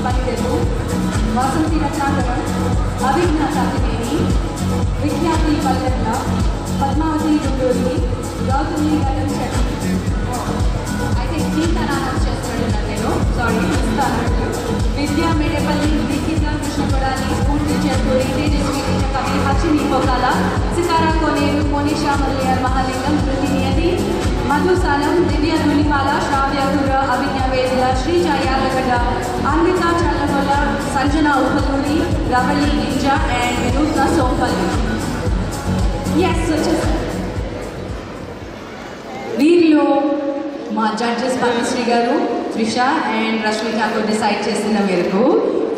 బలిదెలు, వాసంతి రత్నాకరం, అభిజ్ఞ సాతినేని, విఖ్యాతి పల్లెట్ల, పద్మావతి గుండూరి, గౌతమి గగన్ శెట్టి. అయితే గీతాన్ని అనౌన్స్ చేస్తున్నాను నేను, సారీ ఇస్తాను. విద్యా మేడపల్లి, నిఖిత కృష్ణపడాలి, స్ఫూర్తి చేకూరి, తేజస్వి కవి, హచ్చిని పోకాల, సితారా కోనేరు, మోనిషా మల్లియర్, మహాలింగం, కృతి నియతి, మధు సాలం, దివ్య ధూళిపాల, శ్రావ్య గుర, అభిజ్ఞ వేదిల, శ్రీజ యార్లగడ్డ, అన్విత చల్లగొల్ల, సంజన ఉపలూరి, రవళి నింజా అండ్ వినూత్న సోంపల్లి. ఎస్ వచ్చేసారు. వీరిలో మా జడ్జెస్ పద్మశ్రీ గారు, త్రిష అండ్ రష్మి ఠాకూర్ డిసైడ్ చేసిన మేరకు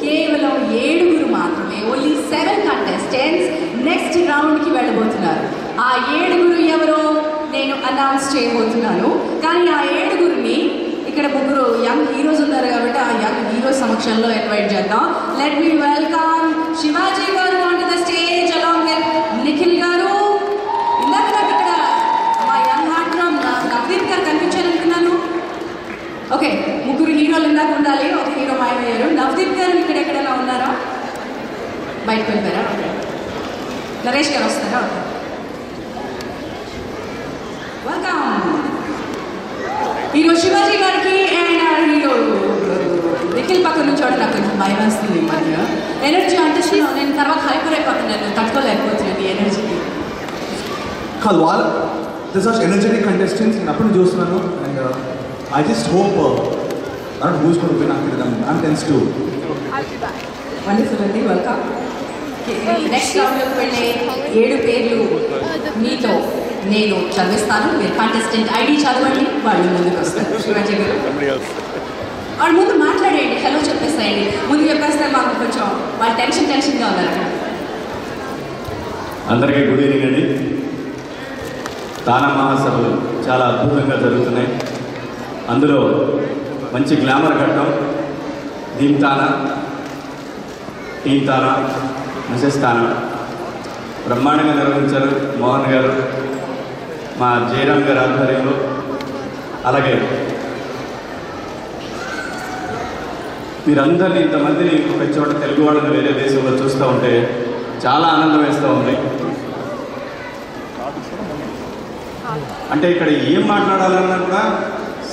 కేవలం 7 మాత్రమే, ఓన్లీ 7 కంటెస్టెంట్స్ నెక్స్ట్ రౌండ్కి వెళ్ళబోతున్నారు. ఆ 7 ఎవరో నేను అనౌన్స్ చేయబోతున్నాను. కానీ ఆ 7 ఇక్కడ 3 యంగ్ హీరోస్ ఉన్నారు కాబట్టి ఆ యంగ్ హీరో సమక్షంలో ఇన్వైట్ చేద్దాం. లెట్ మీ వెల్కమ్ శివాజీ గారు on to the stage along with Nikhil గారు. ఇందాక నాకు ఇక్కడ మా యంగ్ హార్ట్ డ్రమ్ నవదీప్ గారు కనిపించారనుకున్నాను. ఓకే, 3 హీరోలు ఇందాక ఉండాలి, ఒక హీరో మాయమయ్యారు. నవదీప్ గారు ఇక్కడ ఎక్కడైనా ఉన్నారా? బయటకు వెళ్ళారా? నరేష్ గారు వస్తారా? వెల్కమ్ హీరో శివాజీ గారికి అండ్ హీరో నిఖిల్ పక్కన నుంచి చూడండి. నాకు కొంచెం భయం వేస్తుంది ఈ మధ్య. ఎనర్జీ అంటే నేను తర్వాత హైపర్ అయిపోతున్నాను, తట్టుకోలేకపోతున్నాను ఈ ఎనర్జీకి. వాళ్ళు దిస్ ఆర్ ఎనర్జెటిక్ కంటెస్టెంట్స్ నేను అప్పుడు చూస్తున్నాను. And I just hope who's going to win after them. I am tense too wonderful అండి. వెల్కమ్. నెక్స్ట్ రౌండ్లోకి వెళ్ళే 7 పేర్లు మీతో నేను చదివిస్తాను. మీరు కంటెస్టెంట్ ఐడి చదవండి, వాళ్ళు ముందుకు వస్తారు. శివాజీ గారు వాళ్ళు ముందు మాట్లాడేయండి, హలో చెప్పేస్తాయండి. ముందు చెప్పేస్తే మాకు కొంచెం వాళ్ళు టెన్షన్గా ఉన్నారు. అందరికీ గుడ్ ఈవినింగ్ అండి. తానా మహాసభలు చాలా అద్భుతంగా జరుగుతున్నాయి. అందులో మంచి గ్లామర్ ఘట్టం దీమ్ తానా, టీమ్ తానా, మిసెస్ తానా బ్రహ్మాండంగా నిర్వహించారు మోహన్ గారు, మా జయరామ్ గారి ఆధ్వర్యంలో. అలాగే మీరందరినీ ఇంతమందిని ఒక చోట తెలుగు వాళ్ళని వేరే దేశంలో చూస్తూ ఉంటే చాలా ఆనందం వేస్తూ ఉంది. అంటే ఇక్కడ ఏం మాట్లాడాలన్నా కూడా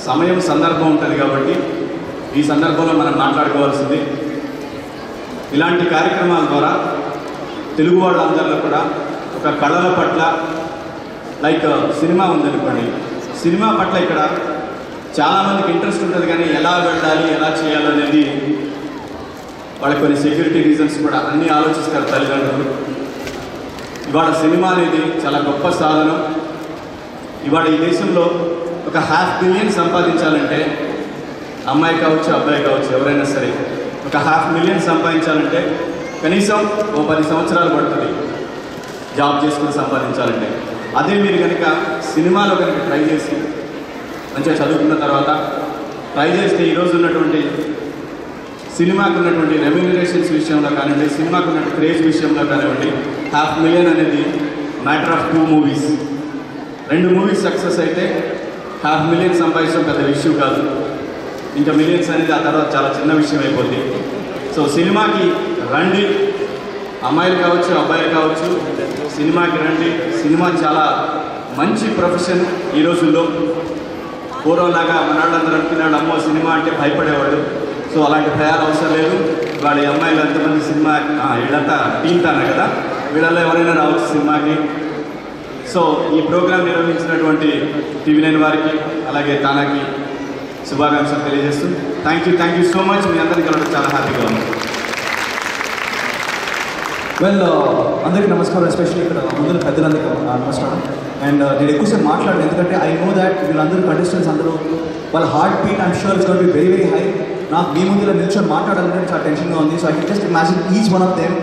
సమయం సందర్భం ఉంటుంది కాబట్టి ఈ సందర్భంలో మనం మాట్లాడుకోవాల్సింది. ఇలాంటి కార్యక్రమాల ద్వారా తెలుగు వాళ్ళందరిలో కూడా ఒక కళల పట్ల, లైక్ సినిమా ఉందనుకోండి, సినిమా పట్ల ఇక్కడ చాలామందికి ఇంట్రెస్ట్ ఉంటుంది, కానీ ఎలా వెళ్ళాలి, ఎలా చేయాలనేది వాళ్ళకి కొన్ని సెక్యూరిటీ రీజన్స్ కూడా అన్నీ ఆలోచిస్తారు తల్లిదండ్రులు. ఇవాళ సినిమా అనేది చాలా గొప్ప సాధనం. ఇవాళ ఈ దేశంలో ఒక 500 million సంపాదించాలంటే, అమ్మాయి కావచ్చు అబ్బాయి కావచ్చు ఎవరైనా సరే, ఒక 500 million సంపాదించాలంటే కనీసం ఓ 10 సంవత్సరాలు పడుతుంది జాబ్ చేసుకుని సంపాదించాలంటే. అదే మీరు కనుక సినిమాలో కనుక ట్రై చేసి మంచిగా చదువుకున్న తర్వాత ట్రై చేస్తే ఈరోజు ఉన్నటువంటి సినిమాకు ఉన్నటువంటి రెమ్యూనరేషన్స్ విషయంలో కానివ్వండి, సినిమాకు ఉన్నటువంటి క్రేజ్ విషయంలో కానివ్వండి, 500 million అనేది matter of 2 movies. 2 movies success అయితే 500 million సంపాదించడం పెద్ద విషయం కాదు. ఇంకా మిలియన్స్ అనేది ఆ తర్వాత చాలా చిన్న విషయం అయిపోద్ది. సో సినిమాకి రండి, అమ్మాయిలు కావచ్చు అబ్బాయిలు కావచ్చు, సినిమాకి రండి. సినిమా చాలా మంచి ప్రొఫెషన్ ఈ రోజుల్లో. పూర్వంలాగా మనాళ్ళందరూ అనుకున్నాడు అమ్మో సినిమా అంటే భయపడేవాడు. సో అలాంటి భయాలు అవసరం లేదు. వాళ్ళ అమ్మాయిలు ఎంతమంది సినిమా వీళ్ళంతా టీమ్ తానా కదా, వీళ్ళల్లో ఎవరైనా రావచ్చు సినిమాకి. సో ఈ ప్రోగ్రాం నిర్వహించినటువంటి TV9 వారికి అలాగే తానాకి శుభాకాంక్షలు తెలియజేస్తూ థ్యాంక్ యూ సో మచ్. మీ అందరికీ కలవడం చాలా హ్యాపీగా ఉంది. వెల్ అందరికీ నమస్కారం. ఎస్పెషల్లీ ఇక్కడ ముందు పెద్దలందరికీ నమస్కారం. అండ్ నేను ఎక్కువసేపు మాట్లాడను, ఎందుకంటే ఐ నో దాట్ వీళ్ళందరూ కంటెస్టెంట్స్ అందరూ వాళ్ళ heart beat I'm sure it's got be very high. నాకు మీ ముందు నిల్చొని మాట్లాడాలంటే చాలా టెన్షన్గా ఉంది. So I can just imagine each one of them.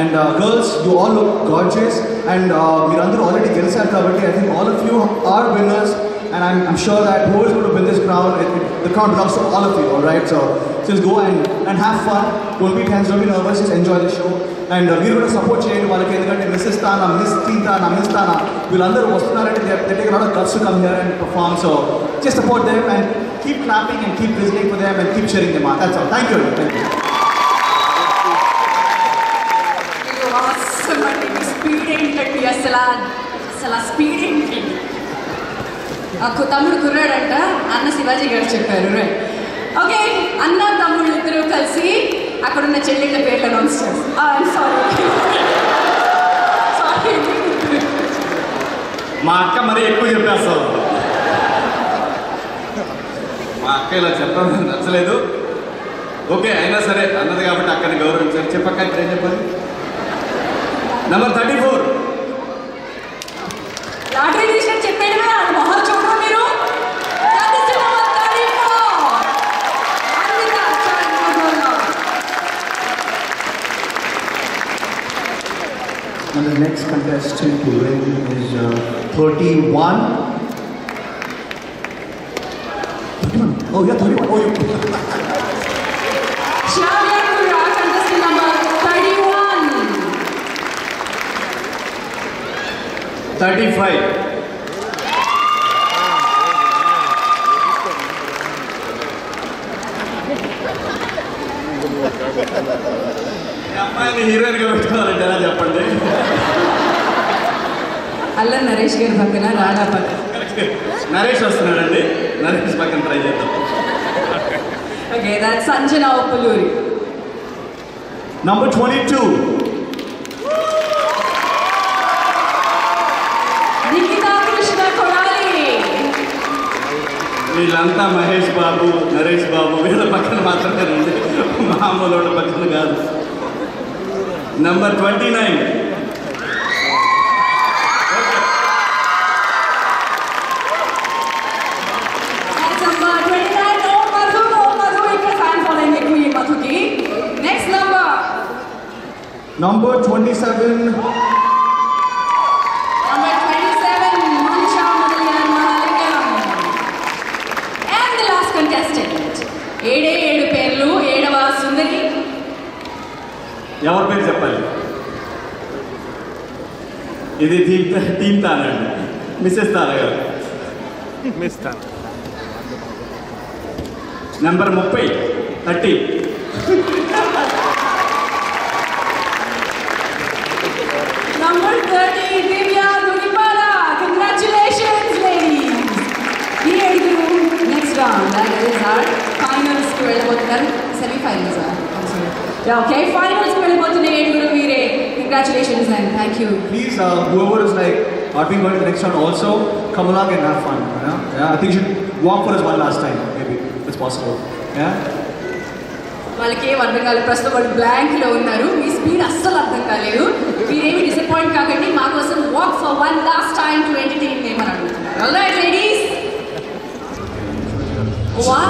And girls you all look gorgeous. And మీరందరూ ఆల్రెడీ గెలిచారు కాబట్టి I think all of you are winners. And I'm sure that who is going to win this crown, the crown belongs to all of you, all right? So just go and have fun. Don't be tense, don't be nervous, just enjoy the show. And we're going to support cheyandi valaki endukante Mrs. Tana, Miss Teen Tana, Miss Tana villandaru vastunarante they take a lot of guts to come here and perform. So just support them and keep clapping and keep whistling for them and keep cheering them on. That's all. Thank you. awesome అండి. మీ speed ఏంటండి అసలు అసలు speed ఏంటి? తమ్ముడు కుర్రాడంట, అన్న శివాజీ గారు చెప్పారు. Right, okay. అన్న తమ్ముళ్ళు ఇద్దరు కలిసి అక్కడున్న చెల్లెళ్ళ పేర్లు అనౌన్స్ చేస్తారు. సారీ, మా అక్క మరీ ఎక్కువ చెప్పేస్తావు. మా అక్క ఇలా చెప్పడం నాకు నచ్చలేదు. ఓకే, అయినా సరే అన్నది కాబట్టి అక్కని గౌరవించారు. చెప్పక్క, ఇప్పుడు ఏం చెప్పాలి? నెంబర్ 34. లాటరీ తీసినట్టు చెప్పాడు కదా, అది మొహం చూడరు మీరు. That is the number 34. Anvita Chandragula. And the next contestant to win is 31. 31. Oh yeah, 31. Oh, you. Shravya Kura, contestant number 31. 35. ఈ అమ్మాయిని హీరోయిన్గా పెట్టుకోవాలంటే ఎలా చెప్పండి? అల్ల నరేష్ గారి పక్కన, రాధా పక్కన. నరేష్ వస్తున్నాడండి, నరేష్ పక్కన ట్రై చేద్దాం. Okay, that Sanjana Uppuluri. Number 22. Nikhita Krishna Kodali. వీళ్ళంతా మహేష్ బాబు, నరేష్ బాబు వీళ్ళ పక్కన మాత్రమేనండి, మామూలు వాళ్ళ పక్కన కాదు. Number 29. That's number 29. Oh, Madhu, ఇక్కడ ఫ్యాన్ ఫాలోయింగ్ ఎక్కువ ఈ మధుకి. Next number Number 27. Number 27, Manisha Mudaliar Mahalingam. And the last contestant. 7 పేర్లు, 7వ సుందరి. ఎవరి పేరు చెప్పాలి? ఇది టీమ్ తానండి, మిస్సెస్ తారా గారు. Number 30. Number 30, Divya Dugipala. Congratulations, ladies. ఈ 7 next round, that is our finals కి వెళ్ళిపోతున్నారు. సెమీఫైనల్స్ ఓకే, ఫైనల్స్ కి వెళ్ళిపోతున్న 7 వీరే. Congratulations and thank you. Please, whoever is like are being going to the next round also come along and have fun. Yeah, I think you should walk for us one last time, maybe if it's possible. Yeah. వాళ్ళకి ఏం అర్థం కాలేదు, ప్రస్తుతం వాళ్ళు బ్లాంక్లో ఉన్నారు. మీ speed అస్సలు అర్థం కాలేదు. మీరేమి డిసప్పాయింట్ కాకండి, మా కోసం walk for one last time to entertain ఏమని అడుగుతున్నారు. ఆల్రైట్ లేడీస్, వా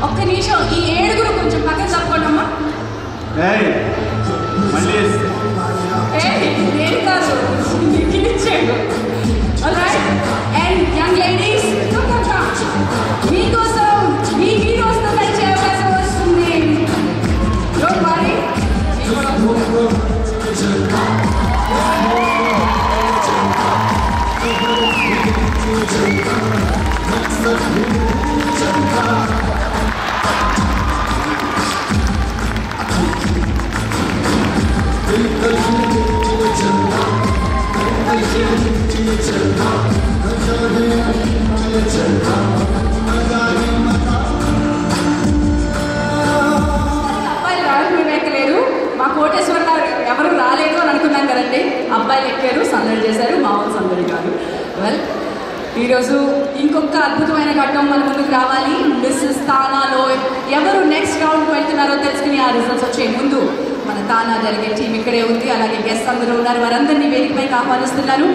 ఒక్క నిమిషం, ఈ 7 కొంచెం పక్కన తప్పకుండా అమ్మా. మళ్ళీ నేను కాదు, నిఖిలిచ్చాడు. ఆల్రైట్, అండ్ యంగ్ లేడీస్ మీకోసం మీ హీరోస్తో కలిసే అవకాశం వస్తుంది. Don't worry. అబ్బాయిలు రావడం ఎక్కలేదు, మా కోటేశ్వరరావు ఎవరు రాలేదు అని అనుకున్నాం కదండి. అబ్బాయిలు ఎక్కారు, సందడి చేశారు, మామూలు సందడి కాదు. వెల్, ఈరోజు ఇంకొక అద్భుతమైన ఘట్టం మన ముందుకు రావాలి. మిస్సెస్ తానాలో ఎవరు నెక్స్ట్ రౌండ్కి వెళ్తున్నారో తెలుసుకుని ఆ రిజల్ట్స్ వచ్చే ముందు మన తానా జరిగే టీం ఇక్కడే ఉంది. అలాగే గెస్ట్ అందరూ ఉన్నారు, వారందరినీ వేదికపైకి ఆహ్వానిస్తున్నారు.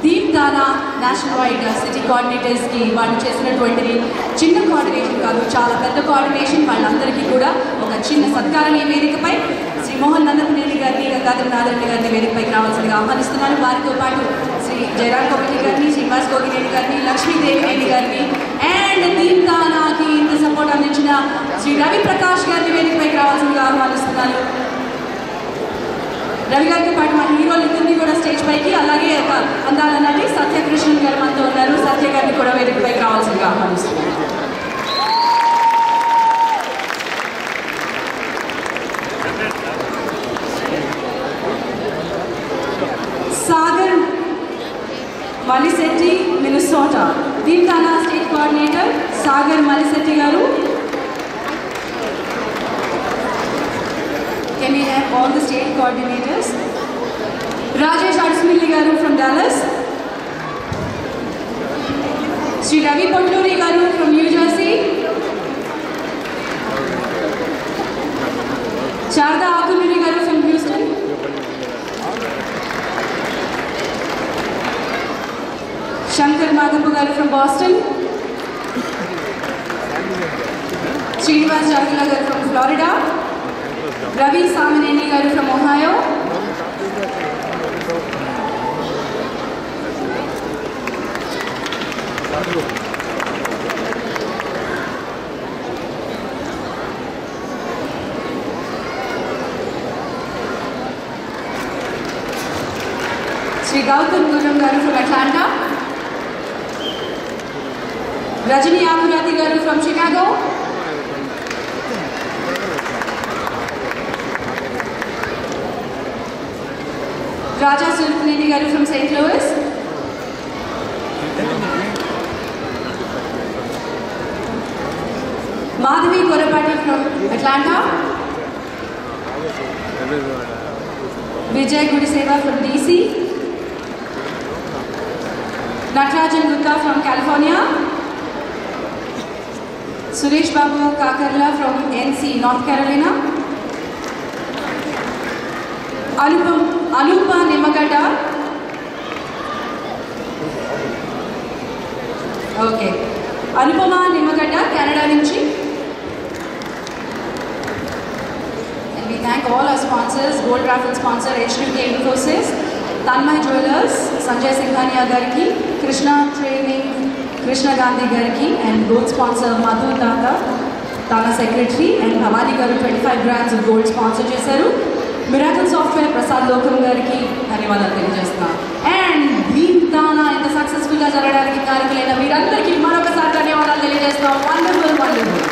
దీప్ తానా నేషనల్ వైడ్ సిటీ కోఆర్డినేటర్స్కి వాళ్ళు చేసినటువంటిది చిన్న కోఆర్డినేషన్ కాదు, చాలా పెద్ద కోఆర్డినేషన్. వాళ్ళందరికీ కూడా ఒక చిన్న సత్కారం ఈ వేదికపై శ్రీ మోహన్ నందకునేని గారిని, గంగాధర నాదరెడ్డి గారిని వేదికపైకి రావాల్సిందిగా ఆహ్వానిస్తున్నారు. వారితో పాటు శ్రీ జయరామ్ కోవిలి గారిని, శ్రీనివాస్ గోగినేని గారిని, లక్ష్మీదేవినేని గారిని అండ్ దీప్ తానాకి ఇంత సపోర్ట్ అందించిన శ్రీ రవి ప్రకాష్ గారిని వేదికపైకి రావాల్సిందిగా ఆహ్వానిస్తున్నారు. రవి గారితో పాటు మన హీరోలందరినీ కూడా స్టేజ్ పైకి, అలాగే ఒక అందాల నటి సత్యకృష్ణన్ గారు మనతో ఉన్నారు. సత్య గారిని కూడా వేదికపైకి రావాల్సిందిగా ఆహ్వానిస్తున్నారు. Malisetti, Minnesota. Deemtana State Coordinator, Sagar Malisetti garu. Can we have all the state coordinators? Rajesh Adsmilli garu from Dallas. Sri Ravi Potluri garu from New Jersey. Sharda Akunuri garu from Houston. Shankar Madhapu garu from Boston. Srinivas Jagala garu from Florida. Ravi Samaneni garu from Ohio. Sri Gautam Guram garu from Atlanta. Rajini Amurati garu from Chicago. Raja Sultaneni garu from St. Louis. Madhavi Korapati from Atlanta. Vijay Gudiseva from DC. Natarajan Gupta from California. Suresh Babu Kakarla from NC, North Carolina. Anupa Nimagada. Okay. Anupama Nimagada, Canada nunchi. And we thank all our sponsors, Gold Raffle sponsor HDK Infosys, Tanmay Jewelers, Sanjay Singhania Garki, Krishna Training, Krishna Gandhi Garki, and gold sponsor Madhu Tata, Tana Secretary, and Bhavani Garu 25 grams of gold sponsor chesaru. Miracle Software Prasad Lokam Garki, ధన్యవాదాలు తెలియజేస్తున్నాను. And దీంతానా ఇంత సక్సెస్ఫుల్గా జరగడానికి కారకులైన మీరందరికీ మరొకసారి ధన్యవాదాలు తెలియజేస్తున్నాం. Wonderful wonderful.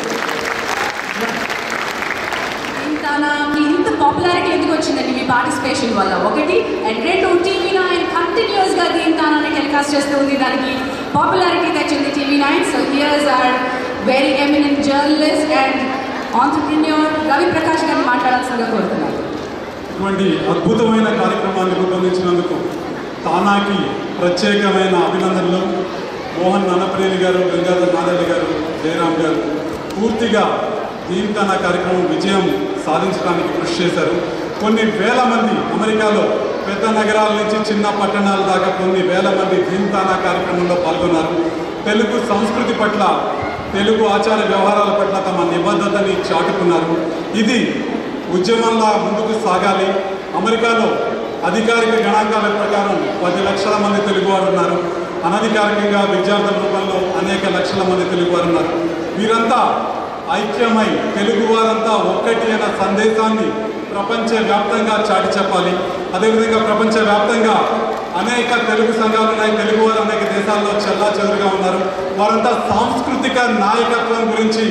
దీంతానాకి ఇంత పాపులారిటీ ఎందుకు వచ్చిందండి మీ పార్టిసిపేషన్ వల్ల? ఒకటి. అండ్ రెండు, TV9 కంటిన్యూస్గా దీంతానాన్ని టెలికాస్ట్ చేస్తుంది. దానికి పాపులారిటీ తెచ్చింది TV9. So here's are very eminent journalist and entrepreneur Ravi Prakash గారిని మాట్లాడాల్సిందిగా కోరుతున్నాను. ఇటువంటి అద్భుతమైన కార్యక్రమాన్ని రూపొందించినందుకు తానాకి ప్రత్యేకమైన అభినందనలు. మోహన్ నన్నపనేని గారు, గంగాధర్ నాదెల్లి గారు, జయరామ్ గారు పూర్తిగా దీంతానా కార్యక్రమం విజయం సాధించడానికి కృషి చేశారు. కొన్ని వేల మంది అమెరికాలో పెద్ద నగరాల నుంచి చిన్న పట్టణాల దాకా కొన్ని వేల మంది దీంతానా కార్యక్రమంలో పాల్గొన్నారు. తెలుగు సంస్కృతి పట్ల, తెలుగు ఆచార వ్యవహారాల పట్ల తమ నిబద్ధతని చాటుకున్నారు. ఇది ఉద్యమంలా ముందుకు సాగాలి. అమెరికాలో అధికారిక గణాంకాల ప్రకారం 10 లక్షల మంది తెలుగువారు ఉన్నారు. అనధికారికంగా విద్యార్థుల రూపంలో అనేక లక్షల మంది తెలుగువారు ఉన్నారు. వీరంతా ఐక్యమై తెలుగువారంతా ఒక్కటి అన్న సందేశాన్ని ప్రపంచవ్యాప్తంగా చాటి చెప్పాలి. అదేవిధంగా ప్రపంచవ్యాప్తంగా అనేక తెలుగు సంఘాలు ఉన్నాయి. తెలుగువారు అనేక దేశాల్లో చెల్లాచెదురుగా ఉన్నారు. వారంతా సాంస్కృతిక నాయకత్వం గురించి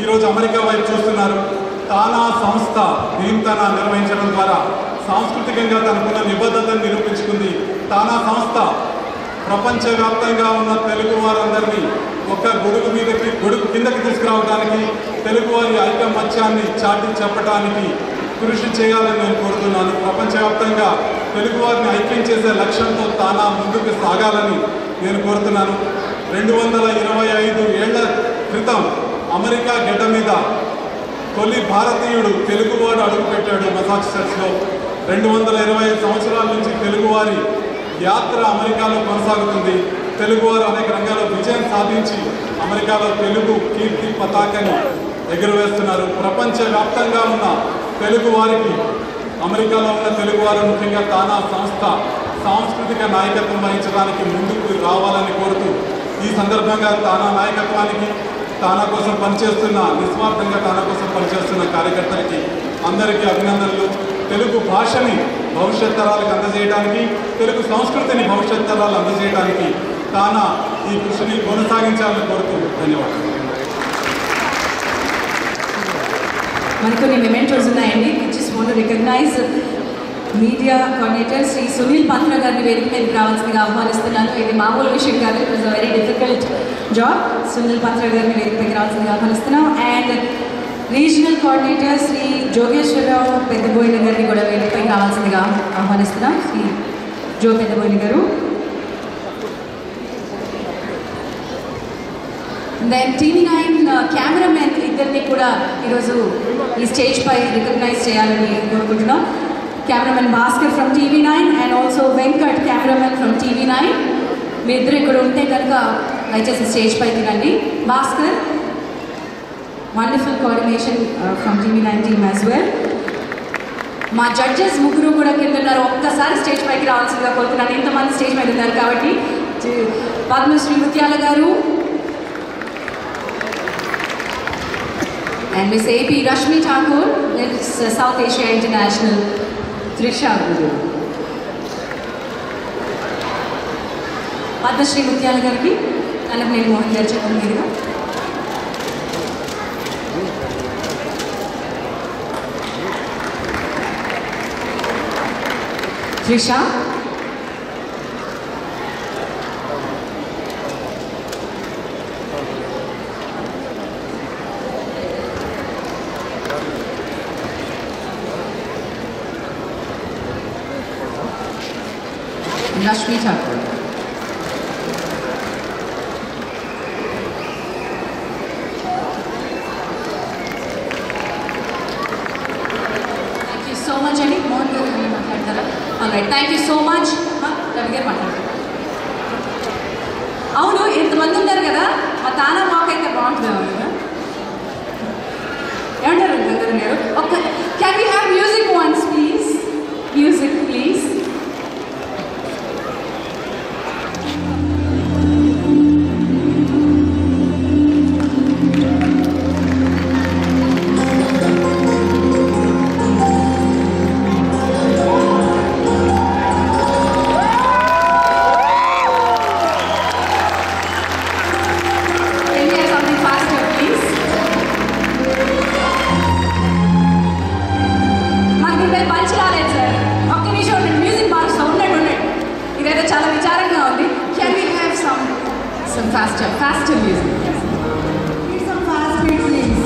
ఈరోజు అమెరికా వైపు చూస్తున్నారు. తానా సంస్థ దీంతానా నిర్వహించడం ద్వారా సాంస్కృతికంగా తనకున్న నిబద్ధతను నిరూపించుకుంది. తానా సంస్థ ప్రపంచవ్యాప్తంగా ఉన్న తెలుగు వారందరినీ ఒక గొడుగు కిందకి తీసుకురావడానికి, తెలుగువారి ఐకమత్యాన్ని చాటి చెప్పడానికి కృషి చేయాలని నేను కోరుతున్నాను. ప్రపంచవ్యాప్తంగా తెలుగువారిని ఐక్యం చేసే లక్ష్యంతో తానా ముందుకు సాగాలని నేను కోరుతున్నాను. 225 ఏళ్ల క్రితం అమెరికా గడ్డ మీద తొలి భారతీయుడు తెలుగువాడు అడుగుపెట్టాడు మసాచుసెట్స్లో. 225 సంవత్సరాల నుంచి తెలుగువారి యాత్ర అమెరికాలో కొనసాగుతుంది. తెలుగువారు అనేక రంగాల్లో విజయం సాధించి అమెరికాలో తెలుగు కీర్తి పతాకని ఎగురవేస్తున్నారు. ప్రపంచవ్యాప్తంగా ఉన్న తెలుగువారికి, అమెరికాలో ఉన్న తెలుగువారు ముఖ్యంగా తానా సంస్థ సాంస్కృతిక నాయకత్వం వహించడానికి ముందుకు రావాలని కోరుతూ ఈ సందర్భంగా తానా నాయకత్వానికి, తానా కోసం పనిచేస్తున్న, నిస్వార్థంగా తానా కోసం పనిచేస్తున్న కార్యకర్తలకి అందరికీ అభినందనలు. తెలుగు భాషని భవిష్యత్ తరాలకు అందజేయడానికి, తెలుగు సంస్కృతిని భవిష్యత్ తరాలు అందజేయడానికి తానా ఈ కృషిని కొనసాగించాలని కోరుతూ ధన్యవాదాలు. మనకు కొన్ని మెమెంటోస్ ఉన్నాయండి. Just want to recognise media coordinator Shri Sunil Pantra గారిని వేదిక మీదకి రావాల్సిందిగా ఆహ్వానిస్తున్నాను. ఇది మామూలు విషయం కాదు, it was a very difficult job. Sunil Pantra గారిని వేదిక మీదకి రావాల్సిందిగా ఆహ్వానిస్తున్నాం. And regional coordinator Shri Jogeswararao Peddaboina గారిని కూడా వేదికపైకి రావాల్సిందిగా ఆహ్వానిస్తున్నాం. శ్రీ జో పెద్దబోయిన గారు. దెన్ TV9 కెమెరామెన్ ఇద్దరిని కూడా ఈరోజు ఈ స్టేజ్ పై రికగ్నైజ్ చేయాలని కోరుకుంటున్నాం. Cameraman Bhaskar from TV9 and also Venkat cameraman from TV9. మీ ఇద్దరు ఇక్కడ ఉంటే కనుక దయచేసి స్టేజ్ పైకి రండి. Bhaskar, wonderful coordination from TV9 team as well. మా జడ్జెస్ ముగ్గురు కూడా కింద ఉన్నారు. ఒక్కసారి స్టేజ్ పైకి రావాల్సిందిగా కోరుతున్నాను, ఇంతమంది స్టేజ్ మీద ఉన్నారు కాబట్టి. పద్మశ్రీ ముత్యాల గారు and Miss AP Rashmi Thakur, it's South Asia International Trisha Guru. Padmashri ముత్యాల గారికి అన్నపనేని మోహన్ గారు చెప్పండి మీరుగా. Trisha, Rashmi Thakur. Thank you so much, Annie. Mohan garu ani maatladtara. All right, thank you so much. Ravi garu maatladtaru. అవును, ఇంతమంది ఉన్నారు కదా, మా తానా మాకు అయితే బాగుంటుంది కదా. ఏమంటారు గంగాధర్ గారు? ఒక్క can we have music once please? Music please. Faster music. Need some fast beat, please.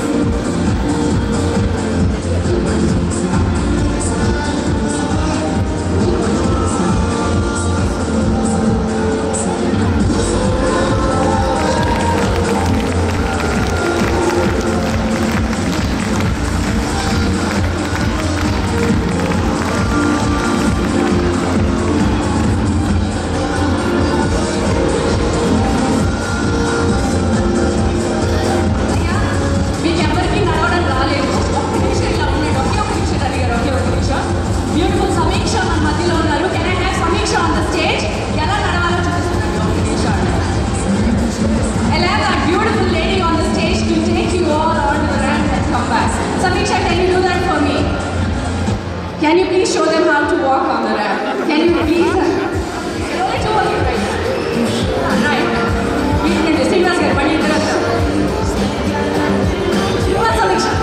Can you please show them how to walk on the ramp? Can you please? Right. Srinivas garu, bani iddaru. Srinivas Samiksha.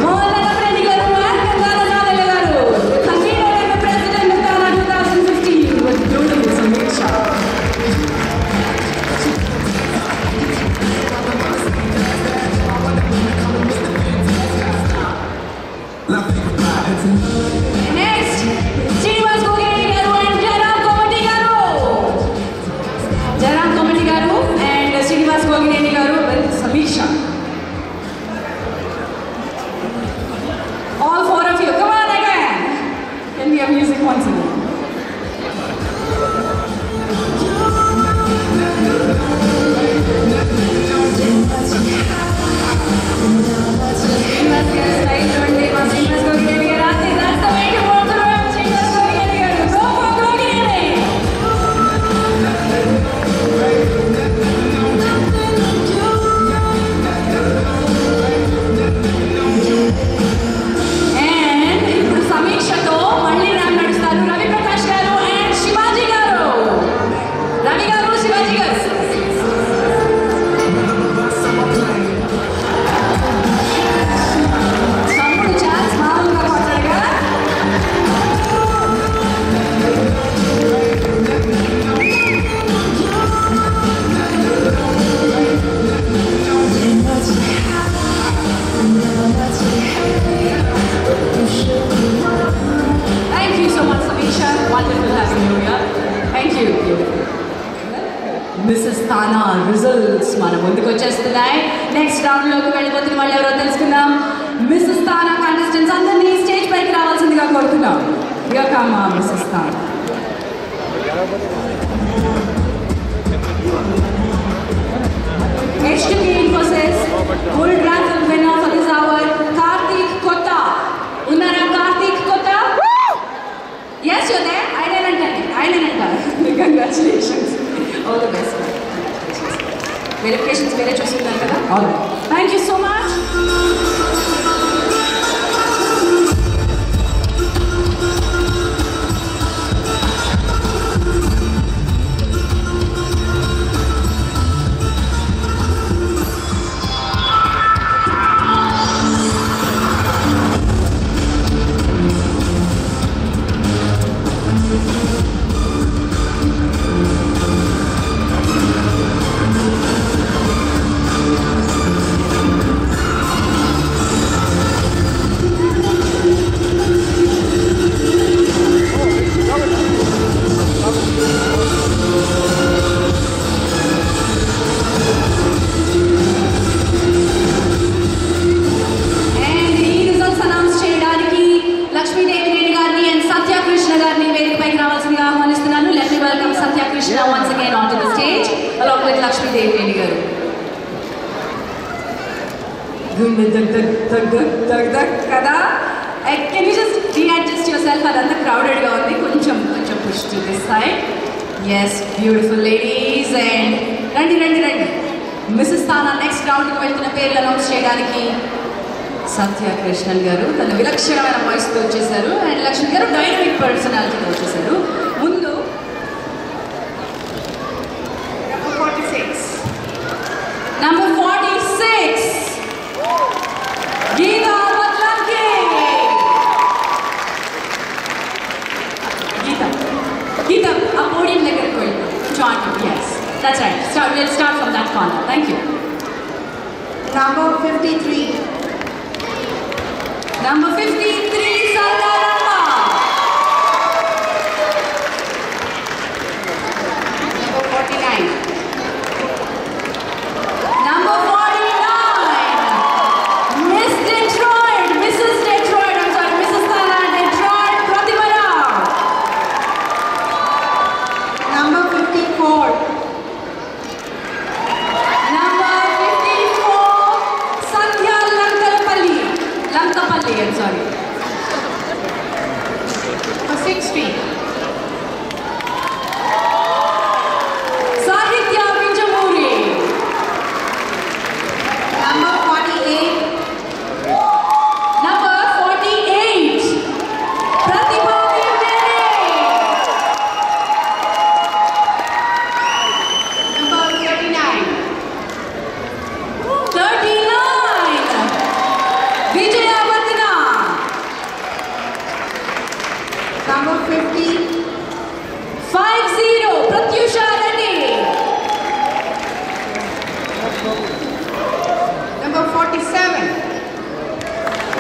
Mohan Nanapreni garu and Gangana Nadella garu. Convener and the President of Ghana 2015 with beautiful Samiksha. wonderful having you here. Thank you. Mrs TANA results మన ముందుకు వచ్చేస్తున్నాయి. Next రౌండ్లోకి వెళ్ళిపోతున్న వాళ్ళు ఎవరో తెలుసుకుందాం. Mrs TANA contestants అందరినీ stage పైకి రావాల్సిందిగా కోరుతున్నాం. Here come Mrs TANA. H2K Infosys Gold Raffle winner for this hour, Karthik Kotta. Unnara Karthik Kotta? Yes, you're there. I didn't tell. Congratulations. All the best. Verifications mere chustunnam kada. All right. Thank you so much. Once again onto the stage along with Lakshmi Devi garu. Kada. Can you just readjust yourself? Adantha crowded ga undi. Koncham push to this side. Yes, beautiful ladies and randi. Mrs. Thana next round ku veltuna పేర్లు announce చేయడానికి సత్య కృష్ణన్ గారు తన విలక్షణమైన voice తో వచ్చేసారు and Lakshmi గారు dynamic personality తో వచ్చేసారు. ముందు Number 46, Geeta Patlanke. Geeta, a podium like a coin. Join you, yes. That's right. We'll start from that corner. Thank you. Number 53. Number 53, Sandarama. Number 49. Number 49, Miss Detroit, Mrs. Detroit, I'm sorry, Mrs. Thana Detroit, Pratima Rao. Number 54. Number 54, Sandhya Lankapalli, I'm sorry. Number 60. Sahitya Vinjamuri. Number 48. Number 48, Pratibha Vivere. Number 39. 39, Vijaya Vatna. Number 50. 50, Pratyusha Reddy. Number 47.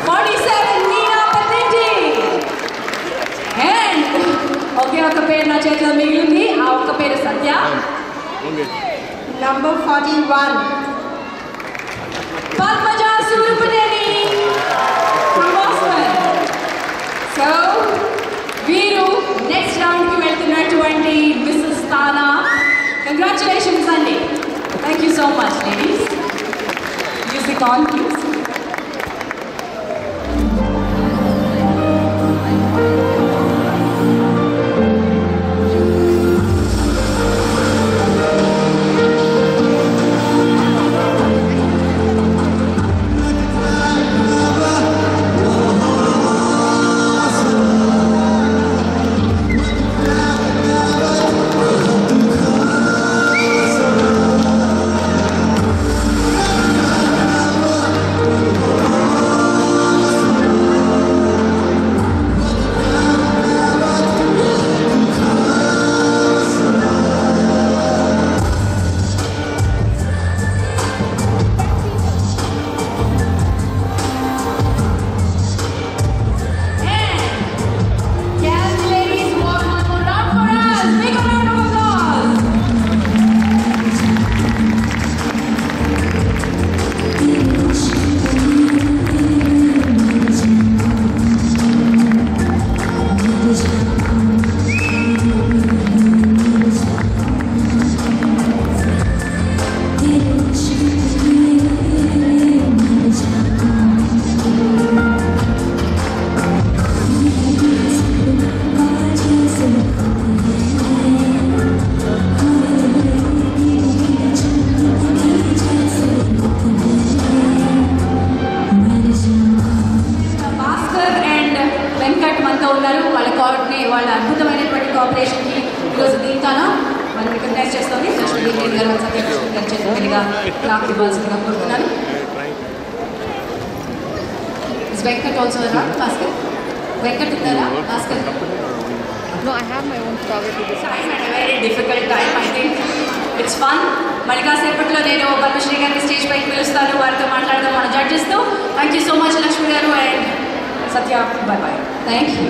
47, Meena Patiti. And okay, ఒక పేరు నా చేతిలో మిగిలింది. ఆ ఒక్క పేరు సత్య. Number 41. Padmaja Surupaneni from Boston. So, వీరు next round కి వెళ్తున్నటువంటి మిస్సెస్ తానా. కంగ్రాచులేషన్స్ అండి. Thank you so much ladies. Music on, please. ఉన్నారు. వాళ్ళ అద్భుతమైనటువంటి కోఆపరేషన్కి ఈరోజు దీంతోన మనం రికగ్నైజ్ చేస్తుంది. లక్ష్మీ దేవి గారు సత్యకృష్ణ గారి చేతులుగా నాకు ఇవ్వాల్సిందిగా కోరుతున్నాను. Is Venkat also around, Bhaskar? Venkat ఉన్నారా? Bhaskar? No, I have my own story to decide. Time at a very difficult time. I think it's fun. మరి కాసేపట్లో నేను పద్మశ్రీ గారిని స్టేజ్ పైకి పిలుస్తాను. వారితో మాట్లాడదాం మన జడ్జెస్తో. Thank you so much Lakshmi గారు and Satya. Bye bye. Thank you.